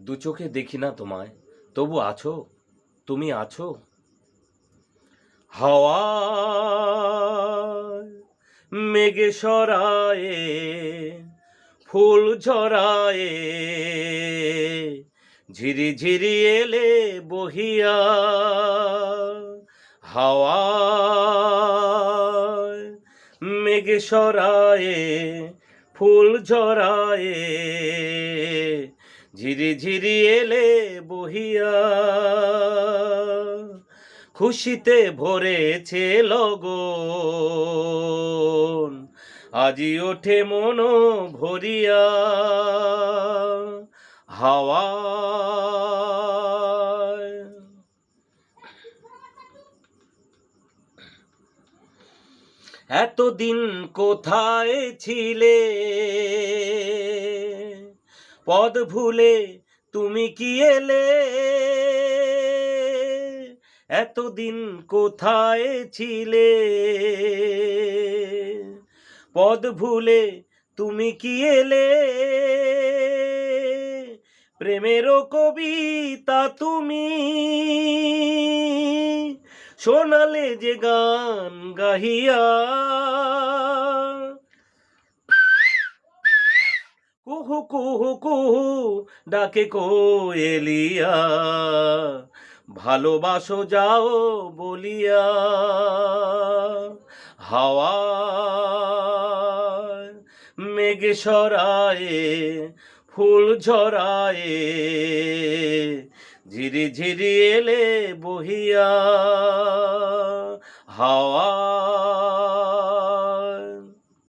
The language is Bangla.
দু চোখে দেখি না তোমায়, তবু আছো, তুমি আছো। হাওয়ায় মেঘে সরায়ে ফুল ঝরায়ে, ঝিরি ঝিরি এলে বহিয়া। হাওয়ায় মেঘে সরায়ে ফুল ঝরায়ে, ঝিরি ঝিরি এলে বহিয়া। খুশিতে ভরেছে লগন, আজি ওঠে মন ভরিয়া। হাওয়ায় এতদিন কোথায় ছিলে, পদ ভুলে তুমি কি এলে। এতদিন কোথায় ছিলে, পদ ভুলে তুমি কি এলে। প্রেমেরও কবিতা তুমি শোনালে যে গান গাহিয়া। কুহু কুহু কুহু ডাকে কোয়েলিয়া, ভালোবাসো যাও বলিয়া। হাওয়ায় মেঘে সরায়ে ফুল ঝরায়ে, ঝিরি ঝিরি এলে বহিয়া। হাওয়া